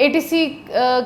ATC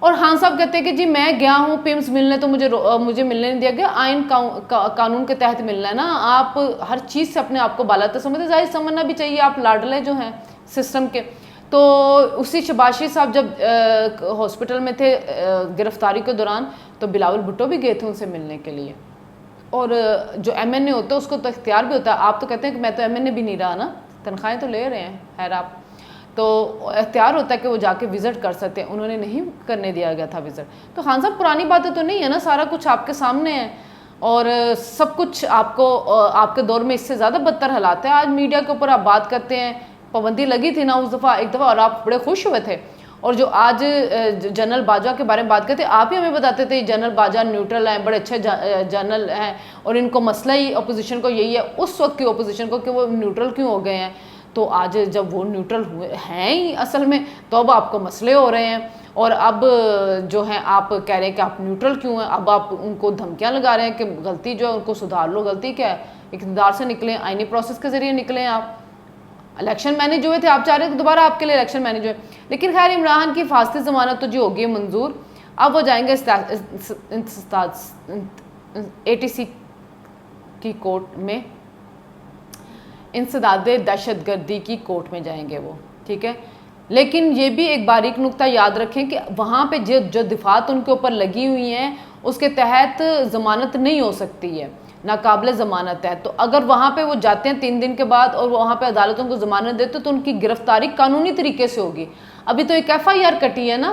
اور خان صاحب کہتے ہیں کہ جی میں گیا ہوں پیمز ملنے تو مجھے ملنے نہیں دیا گیا, آئین قانون کے تحت ملنا ہے نا, آپ ہر چیز سے اپنے آپ کو بالا سمجھتے, ظاہر سمجھنا بھی چاہیے, آپ لاڈلے جو ہیں سسٹم کے. تو اسی شباشی صاحب جب ہاسپٹل میں تھے گرفتاری کے دوران, تو بلاول بھٹو بھی گئے تھے ان سے ملنے کے لیے. اور جو ایم این اے ہوتا ہے اس کو تو اختیار بھی ہوتا ہے, آپ تو کہتے ہیں کہ میں تو ایم این اے بھی نہیں رہا نا, تنخواہیں تو لے رہے ہیں, خیر آپ تو اختیار ہوتا ہے کہ وہ جا کے وزٹ کر سکتے ہیں, انہوں نے نہیں کرنے دیا گیا تھا وزٹ. تو خان صاحب پرانی باتیں تو نہیں ہے نا, سارا کچھ آپ کے سامنے ہے, اور سب کچھ آپ کے دور میں اس سے زیادہ بدتر حالات ہے. آج میڈیا کے اوپر آپ بات کرتے ہیں, پابندی لگی تھی نا اس دفعہ ایک دفعہ, اور آپ بڑے خوش ہوئے تھے. اور جو آج جنرل باجوہ کے بارے میں بات کرتے, آپ ہی ہمیں بتاتے تھے جنرل باجوہ نیوٹرل ہیں, بڑے اچھے جنرل ہیں, اور ان کو مسئلہ ہی اپوزیشن کو یہی ہے, اس وقت کی اپوزیشن کو, کہ وہ نیوٹرل کیوں ہو گئے ہیں. تو آج جب وہ نیوٹرل ہیں ہی اصل میں, تو اب آپ کو مسئلے ہو رہے ہیں, اور اب جو ہیں آپ کہہ رہے ہیں کہ آپ نیوٹرل کیوں ہیں, اب آپ ان کو دھمکیاں لگا رہے ہیں کہ غلطی جو ہے ان کو سدھار لو. غلطی کیا ہے, اقتدار سے نکلیں, آئینی پروسیس کے ذریعے نکلیں. آپ الیکشن مینیج ہوئے تھے, آپ چاہ رہے ہیں کہ دوبارہ آپ کے لیے الیکشن مینیج ہوئے. لیکن خیر عمران کی حفاظتی ضمانت تو جو ہوگی ہے منظور, اب وہ جائیں گے ATC کی کورٹ میں, انسداد دہشت گردی کی کورٹ میں جائیں گے وہ, ٹھیک ہے. لیکن یہ بھی ایک باریک نقطہ یاد رکھیں کہ وہاں پہ جو دفعات ان کے اوپر لگی ہوئی ہیں اس کے تحت ضمانت نہیں ہو سکتی ہے, ناقابل ضمانت ہے. تو اگر وہاں پہ وہ جاتے ہیں 3 دن کے بعد اور وہاں پہ عدالت ان کو ضمانت دیتے تو ان کی گرفتاری قانونی طریقے سے ہوگی. ابھی تو ایک FIR کٹی ہے نا,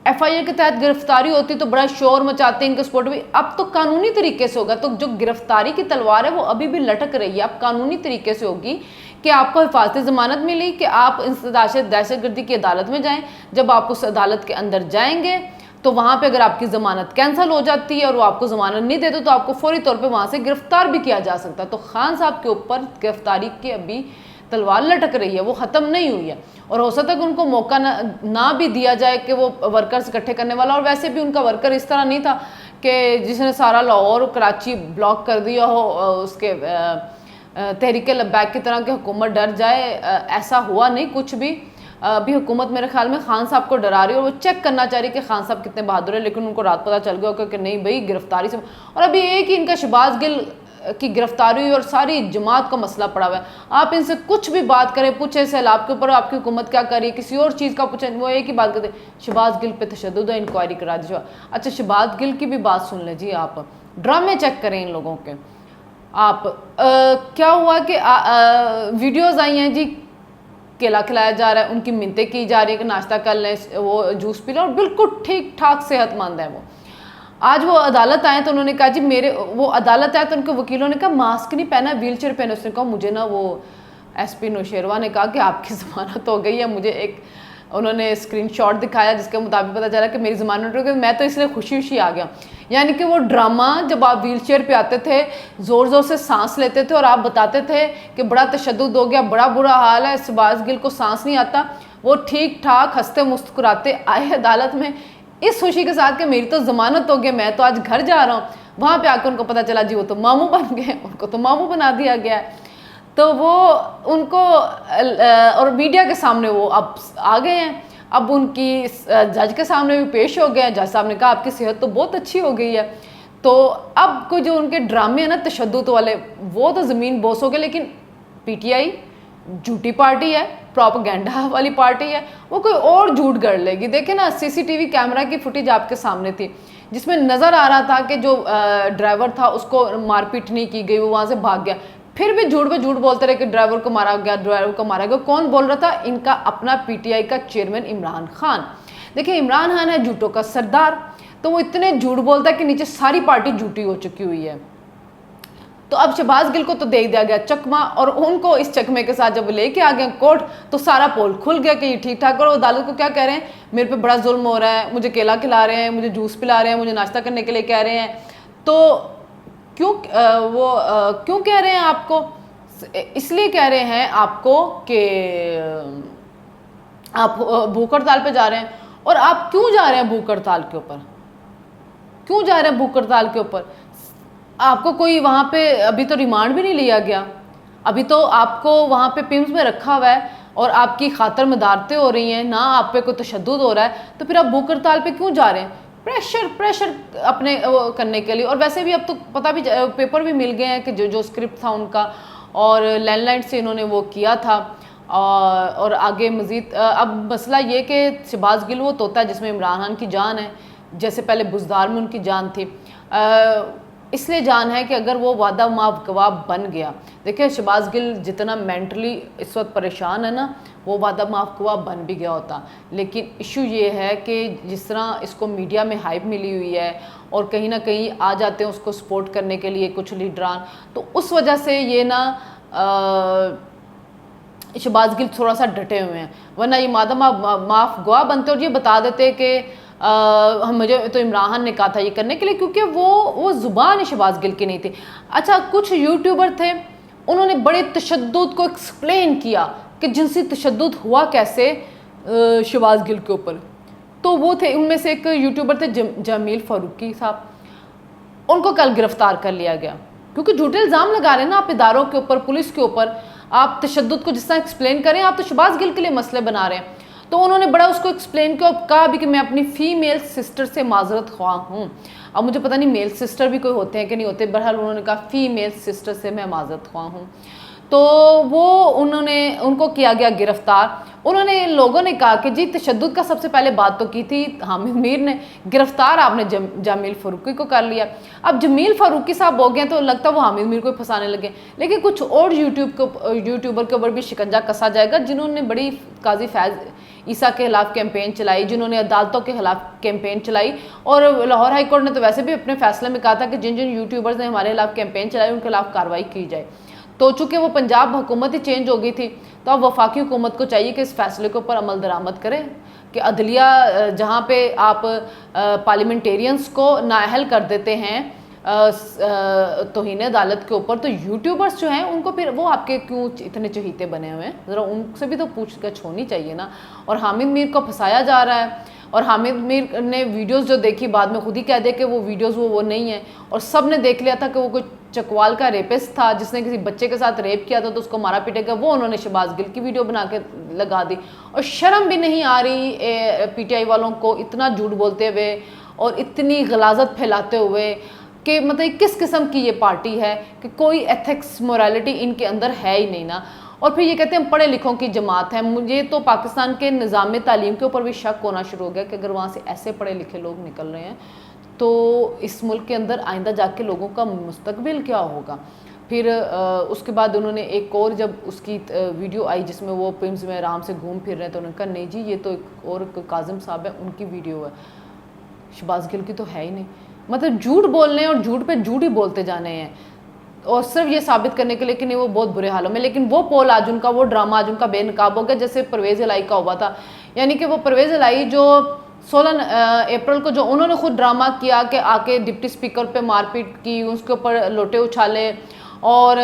FIR کے تحت گرفتاری ہوتی تو بڑا شور مچاتے ہیں ان کے سپورٹ بھی, اب تو قانونی طریقے سے ہوگا. تو جو گرفتاری کی تلوار ہے وہ ابھی بھی لٹک رہی ہے, اب قانونی طریقے سے ہوگی کہ آپ کو حفاظتی ضمانت ملی کہ آپ دہشت گردی کی عدالت میں جائیں. جب آپ اس عدالت کے اندر جائیں گے تو وہاں پہ اگر آپ کی ضمانت کینسل ہو جاتی ہے اور وہ آپ کو ضمانت نہیں دیتے تو آپ کو فوری طور پہ وہاں سے گرفتار بھی کیا جا سکتا ہے. تو خان صاحب کے اوپر گرفتاری کی ابھی تلوار لٹک رہی ہے, وہ ختم نہیں ہوئی ہے, اور ہو سکتا ہے کہ ان کو موقع نہ بھی دیا جائے کہ وہ ورکرز اکٹھے کرنے والا. اور ویسے بھی ان کا ورکر اس طرح نہیں تھا کہ جس نے سارا لاہور کراچی بلاک کر دیا ہو, اس کے تحریک لبیک کی طرح کہ حکومت ڈر جائے, ایسا ہوا نہیں کچھ بھی. ابھی حکومت میرے خیال میں خان صاحب کو ڈرا رہی ہے, اور وہ چیک کرنا چاہ رہی کہ خان صاحب کتنے بہادر ہیں, لیکن ان کو رات پتہ چل گیا کہ نہیں بھائی گرفتاری سے. اور ابھی ایک ہی ان کا شہباز گل کی گرفتاری ہوئی اور ساری جماعت کا مسئلہ پڑا ہوا ہے. آپ ان سے کچھ بھی بات کریں, پوچھیں سیلاب کے اوپر آپ کی حکومت کیا کر رہی ہے, کسی اور چیز کا پوچھیں, وہ ایک ہی بات کرتے ہیں شہباز گل پہ تشدد ہے, انکوائری کرا دیجیے. اچھا شہباز گل کی بھی بات سن لیں جی, آپ ڈرامے چیک کریں ان لوگوں کے. آپ کیا ہوا کہ ویڈیوز آئی ہیں جی, کیلا کھلایا جا رہا ہے, ان کی منتیں کی جا رہی ہیں کہ ناشتہ کر لیں, وہ جوس پی لیں, اور بالکل ٹھیک ٹھاک صحت مند ہے وہ. آج وہ عدالت آئے تو انہوں نے کہا جی وہ عدالت آئے تو ان کے وکیلوں نے کہا ماسک نہیں پہنا, ویل چیئر پہنا. اس نے کہا مجھے نا وہ SP نوشیروہ نے کہا کہ آپ کی ضمانت ہو گئی ہے. مجھے ایک انہوں نے اسکرین شاٹ دکھایا جس کے مطابق پتہ چلا کہ میری ضمانت ہو گئی. میں تو اس لیے خوشی آ گیا. یعنی کہ وہ ڈرامہ جب آپ ویل چیئر پہ آتے تھے, زور سے سانس لیتے تھے اور آپ بتاتے تھے کہ بڑا تشدد ہو گیا, بڑا برا حال ہے, شہباز گل کو سانس نہیں آتا, وہ ٹھیک ٹھاک ہنستے مسکراتے آئے عدالت میں اس خوشی کے ساتھ کہ میری تو ضمانت ہو گئی, میں تو آج گھر جا رہا ہوں. وہاں پہ آ کے ان کو پتہ چلا جی وہ تو ماموں بن گئے, ان کو تو ماموں بنا دیا گیا ہے. تو وہ ان کو اور میڈیا کے سامنے وہ اب آ گئے ہیں, اب ان کی جج کے سامنے بھی پیش ہو گئے ہیں. جج صاحب نے کہا آپ کی صحت تو بہت اچھی ہو گئی ہے. تو اب کوئی جو ان کے ڈرامے ہیں نا تشدد والے, وہ تو زمین بوس ہو گئے. لیکن PTI جھوٹی پارٹی ہے, پروپیگنڈا والی پارٹی ہے, وہ کوئی اور جھوٹ گڑھ لے گی. دیکھیں نا CCTV کیمرہ کی فوٹیج آپ کے سامنے تھی جس میں نظر آ رہا تھا کہ جو ڈرائیور تھا اس کو مار پیٹ نہیں کی گئی, وہ وہاں سے بھاگ گیا. پھر بھی جھوٹ پہ جھوٹ بولتے رہے کہ ڈرائیور کو مارا گیا, ڈرائیور کو مارا گیا. کون بول رہا تھا؟ ان کا اپنا PTI کا چیئرمین عمران خان. دیکھیں عمران خان ہے جھوٹوں کا سردار, تو وہ اتنے جھوٹ بولتا ہے کہ نیچے ساری پارٹی جھوٹی ہو چکی ہوئی ہے. تو اب شہباز گل کو تو دے دیا گیا چکما, اور ان کو اس چکمے کے ساتھ جب لے کے آ گئے کورٹ تو سارا پول کھل گیا کہ یہ ٹھیک ٹھاک. اور عدالت کو کیا کہہ رہے ہیں, میرے پہ بڑا ظلم ہو رہا ہے, مجھے کیلا کھلا رہے ہیں, مجھے جوس پلا رہے ہیں, مجھے ناشتہ کرنے کے لیے کہہ رہے ہیں. تو کیوں کہہ رہے ہیں آپ کو؟ اس لیے کہہ رہے ہیں آپ کو کہ آپ بھوک ہڑتال پہ جا رہے ہیں. اور آپ کیوں جا رہے ہیں بھوک ہڑتال کے اوپر؟ کیوں جا رہے ہیں بھوک ہڑتال کے اوپر؟ آپ کو کوئی وہاں پہ ابھی تو ریمانڈ بھی نہیں لیا گیا, ابھی تو آپ کو وہاں پہ پیمز میں رکھا ہوا ہے, اور آپ کی خاطر مدارتیں ہو رہی ہیں، نہ آپ پہ کوئی تشدد ہو رہا ہے، تو پھر آپ بھوک ہڑتال پہ کیوں جا رہے ہیں؟ پریشر اپنے کرنے کے لیے. اور ویسے بھی اب تو پتہ بھی پیپر بھی مل گئے ہیں کہ جو اسکرپٹ تھا ان کا، اور لینڈ لائن سے انہوں نے وہ کیا تھا. اور آگے مزید اب مسئلہ یہ کہ شہباز گل وہ طوطا ہے جس میں عمران خان کی جان ہے، جیسے پہلے بزدار میں ان کی جان تھی. اس لیے جان ہے کہ اگر وہ وعدہ معاف گواہ بن گیا، دیکھیں شہباز گل جتنا مینٹلی اس وقت پریشان ہے نا، وہ وعدہ معاف گواہ بن بھی گیا ہوتا. لیکن ایشو یہ ہے کہ جس طرح اس کو میڈیا میں ہائپ ملی ہوئی ہے اور کہیں نہ کہیں آ جاتے ہیں اس کو سپورٹ کرنے کے لیے کچھ لیڈران، تو اس وجہ سے یہ نا شہباز گل تھوڑا سا ڈٹے ہوئے ہیں. ورنہ یہ وعدہ معاف گواہ بنتے اور یہ بتا دیتے کہ مجھے تو عمران خان نے کہا تھا یہ کرنے کے لیے، کیونکہ وہ زبان شہباز گل کی نہیں تھی. اچھا کچھ یوٹیوبر تھے، انہوں نے بڑے تشدد کو ایکسپلین کیا کہ جنسی تشدد ہوا کیسے شہباز گل کے اوپر. تو وہ تھے، ان میں سے ایک یوٹیوبر تھے جمیل فاروقی صاحب، ان کو کل گرفتار کر لیا گیا کیونکہ جھوٹے الزام لگا رہے ہیں نا آپ اداروں کے اوپر، پولیس کے اوپر. آپ تشدد کو جس طرح ایکسپلین کریں، آپ تو شہباز گل کے لیے مسئلے بنا رہے ہیں. تو انہوں نے بڑا اس کو ایکسپلین کیا اور کہا بھی کہ میں اپنی فیمیل سسٹر سے معذرت خواہ ہوں. اب مجھے پتہ نہیں میل سسٹر بھی کوئی ہوتے ہیں کہ نہیں ہوتے، بہرحال انہوں نے کہا فیمیل سسٹر سے میں معذرت خواہ ہوں. تو وہ ان کو کیا گیا گرفتار. انہوں نے لوگوں نے کہا کہ جی تشدد کا سب سے پہلے بات تو کی تھی حامد میر نے، گرفتار آپ نے جمیل فاروقی کو کر لیا. اب جمیل فاروقی صاحب ہو گئے تو لگتا ہے وہ حامد میر کو پھنسانے لگے. لیکن کچھ اور یوٹیوبر کے اوپر بھی شکنجہ کسا جائے گا جنہوں نے بڑی قاضی فیض عیسیٰ کے خلاف کیمپین چلائی، جنہوں نے عدالتوں کے خلاف کیمپین چلائی. اور لاہور ہائی کورٹ نے تو ویسے بھی اپنے فیصلے میں کہا تھا کہ جن یوٹیوبرز نے ہمارے خلاف کیمپین چلائی ان کے خلاف کارروائی کی جائے. تو چونکہ وہ پنجاب حکومت ہی چینج ہو گئی تھی، تو اب وفاقی حکومت کو چاہیے کہ اس فیصلے کے اوپر عمل درآمد کرے کہ عدلیہ جہاں پہ آپ پارلیمنٹیرینز کو نااہل کر دیتے ہیں توہین عدالت کے اوپر، تو یوٹیوبرز جو ہیں ان کو پھر وہ آپ کے کیوں اتنے چہیتے بنے ہوئے ہیں؟ ذرا ان سے بھی تو پوچھ گچھ ہونی چاہیے نا. اور حامد میر کو پھنسایا جا رہا ہے، اور حامد میر نے ویڈیوز جو دیکھی بعد میں خود ہی کہہ دے کہ وہ ویڈیوز وہ نہیں ہیں، اور سب نے دیکھ لیا تھا کہ وہ کوئی چکوال کا ریپسٹ تھا جس نے کسی بچے کے ساتھ ریپ کیا تھا تو اس کو مارا پیٹے گا. وہ انہوں نے شہباز گل کی ویڈیو بنا کے لگا دی. اور شرم بھی نہیں آ رہی پی ٹی آئی والوں کو اتنا جھوٹ بولتے ہوئے اور اتنی غلاظت پھیلاتے ہوئے کہ مطلب کس قسم کی یہ پارٹی ہے کہ کوئی ایتھکس موریلٹی ان کے اندر ہے ہی نہیں نا. اور پھر یہ کہتے ہیں ہم پڑھے لکھوں کی جماعت ہے. مجھے تو پاکستان کے نظام تعلیم کے اوپر بھی شک ہونا شروع ہو گیا کہ اگر وہاں سے ایسے پڑھے لکھے لوگ نکل رہے ہیں تو اس ملک کے اندر آئندہ جا کے لوگوں کا مستقبل کیا ہوگا. پھر اس کے بعد انہوں نے ایک اور جب اس کی ویڈیو آئی جس میں وہ پمز میں آرام سے گھوم پھر رہے ہیں تو انہوں نے کہا نہیں جی یہ تو ایک اور کاظم صاحب ہے ان کی ویڈیو ہے، شہباز گل کی تو ہے ہی نہیں. مطلب جھوٹ بولنے اور جھوٹ پہ جھوٹ ہی بولتے جانے ہیں، اور صرف یہ ثابت کرنے کے لیے کہ نہیں وہ بہت برے حالوں میں. لیکن وہ پول آج ان کا، وہ ڈرامہ آج ان کا بے نقاب ہو گیا جیسے پرویز الہی کا ہوا تھا. یعنی کہ وہ پرویز الہی جو 16 اپریل کو جو انہوں نے خود ڈرامہ کیا کہ آ کے ڈپٹی اسپیکر پہ مار پیٹ کی، اس کے اوپر لوٹے اچھالے، اور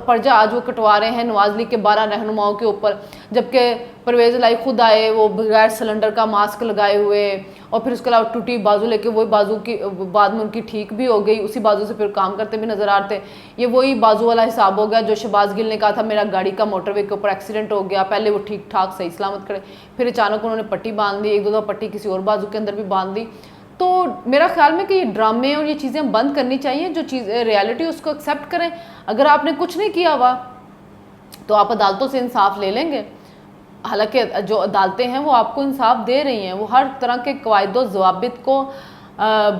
پرجا آج وہ کٹوا رہے ہیں نواز لیگ کے 12 رہنماؤں کے اوپر، جبکہ پرویز الہی خود آئے وہ بغیر سلنڈر کا ماسک لگائے ہوئے، اور پھر اس کے علاوہ ٹوٹی بازو لے کے، وہی بازو کی بعد میں ان کی ٹھیک بھی ہو گئی، اسی بازو سے پھر کام کرتے بھی نظر آتے. یہ وہی بازو والا حساب ہو گیا جو شہباز گل نے کہا تھا میرا گاڑی کا موٹر وے کے اوپر ایکسیڈنٹ ہو گیا. پہلے وہ ٹھیک ٹھاک صحیح سلامت کھڑے، پھر اچانک انہوں نے پٹی باندھ دی، ایک دو پٹی کسی اور بازو کے اندر بھی باندھ دی. تو میرا خیال میں کہ یہ ڈرامے اور یہ چیزیں بند کرنی چاہیے، جو چیز ریالٹی اس کو ایکسیپٹ کریں. اگر آپ نے کچھ نہیں کیا ہوا تو آپ عدالتوں سے انصاف لے لیں گے. حالانکہ جو عدالتیں ہیں وہ آپ کو انصاف دے رہی ہیں، وہ ہر طرح کے قواعد و ضوابط کو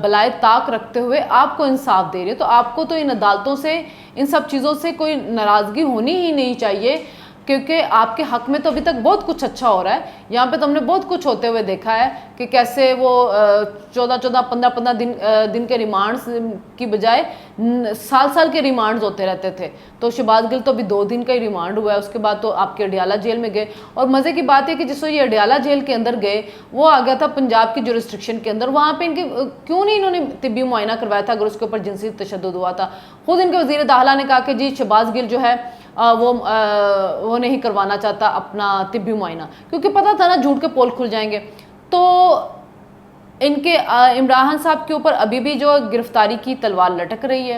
بلائے طاق رکھتے ہوئے آپ کو انصاف دے رہی ہے. تو آپ کو تو ان عدالتوں سے، ان سب چیزوں سے کوئی ناراضگی ہونی ہی نہیں چاہیے، کیونکہ آپ کے حق میں تو ابھی تک بہت کچھ اچھا ہو رہا ہے. یہاں پہ تو ہم نے بہت کچھ ہوتے ہوئے دیکھا ہے کہ کیسے وہ 15 دن کے ریمانڈز کی بجائے سال کے ریمانڈز ہوتے رہتے تھے. تو شہباز گل تو ابھی 2 دن کا ہی ریمانڈ ہوا ہے، اس کے بعد تو آپ کے اڈیالہ جیل میں گئے. اور مزے کی بات ہے کہ جس کو یہ اڈیالہ جیل کے اندر گئے وہ آ گیا تھا پنجاب کی جورسڈکشن کے اندر. وہاں پہ ان کے کیوں نہیں انہوں نے طبی معائنہ کروایا تھا اگر اس کے اوپر جنسی تشدد ہوا تھا؟ خود ان کے وزیر داخلہ نے کہا کہ جی شہباز گل جو ہے وہ نہیں کروانا چاہتا اپنا طبی معائنہ، کیونکہ پتہ تھا نا جھوٹ کے پول کھل جائیں گے. تو ان کے عمران خان صاحب کے اوپر ابھی بھی جو گرفتاری کی تلوار لٹک رہی ہے.